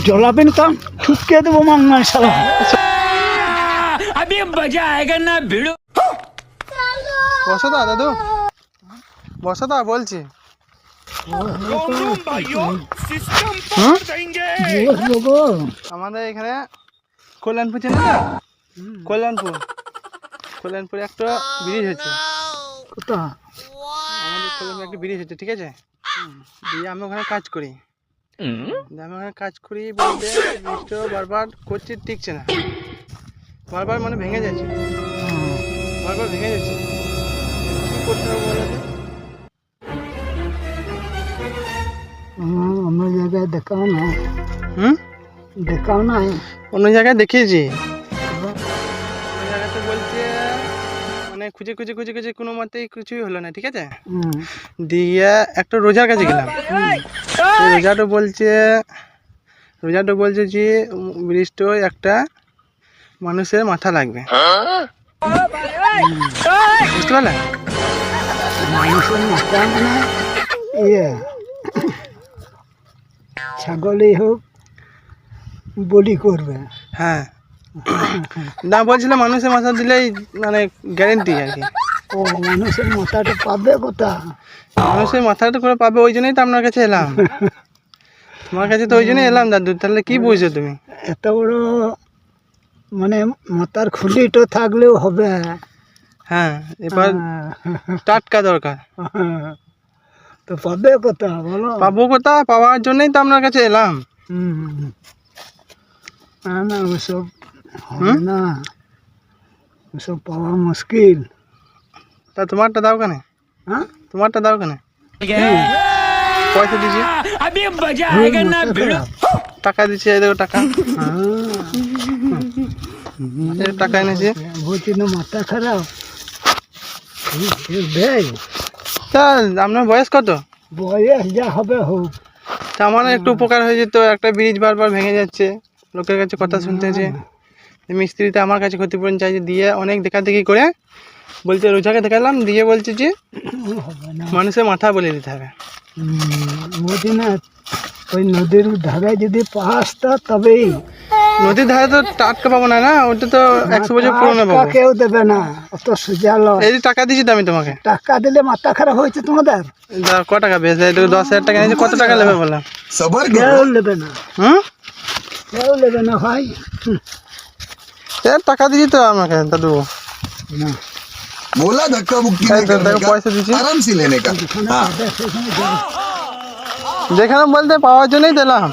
জ্বলাবেন কাম ঠুকে দেবো মাংমার শালা। अभी मजा आएगा ना भिड़ो। বসো দা দাদু, বসো দা বলছি। বসবো গো। আমাদের এখানে কল্যাণপুর চেনে না? কল্যাণপুরে একটা ব্রিজ হচ্ছে। কোথা? আমাদের কল্যাণপুরে একটা ব্রিজ হচ্ছে, ঠিক আছে? দিয়ে আমি ওখানে কাজ করি। আমি ওখানে কাজ করি বলতে ব্রিজটা বারবার করছি, টিকছে না, বারবার মানে ভেঙে যাচ্ছে, বারবার ভেঙে যাচ্ছে। কী করতে হবে বলো তো? অন্য জায়গায় দেখাও না, দেখাও না। অন্য জায়গায় দেখিয়েছি, অন্য জায়গাতে বলছে মানে খুঁজে খুঁজে খুঁজে খুঁজে কোনো মতেই কিছুই হলো না, ঠিক আছে? দিয়ে একটা রোজার কাছে গেলাম। রোজাটা বলছে যে ব্রিজটা একটা মানুষের মাথা লাগবে, বুঝতে পারলে? মানুষের মাথা মানে ইয়ে ছাগলই হোক বলি করবে। হ্যাঁ, না বলছিল মানুষের মাথা দিলেই মানে গ্যারেন্টি আর কি। ও মানুষের মাথাটা পাবে কোথা? মানুষের মাথাটা করে পাবে, ওই জন্যই তো আপনার কাছে এলাম। তোমার কাছে তো ওই জন্যই এলাম দাদু। তাহলে কি বুঝছো তুমি? এত বড় মানে মাথার খুলিটা থাকলেও হবে? হ্যাঁ, এবার টাটকা দরকার। তো পাবে কোথা বলো? পাবো কোথা? পাওয়ার জন্যই তো আপনার কাছে এলাম। না না, ওসব হবে না, ওসব পাওয়া মুশকিল। তা তোমারটা দাও কেন? হ্যাঁ, তোমারটা দাও কেন? পয়সা দিছি, अभी मजा आएगा ना भिड़ो। টাকা দিচ্ছি, এই দেখো টাকা, এই টাকা এনেছি। বলছি না মাথা খারাপ দেয়। তা আপনার বয়স কত? বয়স যা হবে হোক। তা আমার একটু উপকার হয়ে যেত। একটা ব্রিজ বারবার ভেঙে যাচ্ছে, লোকের কাছে কথা শুনতে হচ্ছে। মিস্ত্রিতে আমার কাছে ক্ষতিপূরণ চাইছে, দিয়ে অনেক দেখাদেখি করে বলছে, রোজাকে দেখালাম, দিয়ে বলছে যে হবে না, মানুষের মাথা বলে দিতে হবে। বলছি না ওই নদীর ধারে যদি পাসটা তবেই। নদীর ধারে তো টাটকা পাবো না, না ওটা তো 100 বছর পুরোনো পাবো। কেউ দেবে না, অত সোজা লয়। এই যে টাকা দিয়েছি তো আমি তোমাকে, টাকা দিলে মাথা খারাপ হয়েছে তোমাদের? ক টাকা বেশ? 10,000 টাকা নিয়েছি, কত টাকা নেবে বললাম? কেউ নেবে না, হুম, কেউ নেবে না ভাই। টাকা দিয়েছি তো আমাকে দাদু। না, बोला धक्का मुक्की এই नहीं তো करने দেখো का, পয়সা দিচ্ছি। आराम से लेने का। যেখানে हाँ। পাবে সেখানে যাও। যেখানে বলতে পাওয়ার জন্যই দিলাম।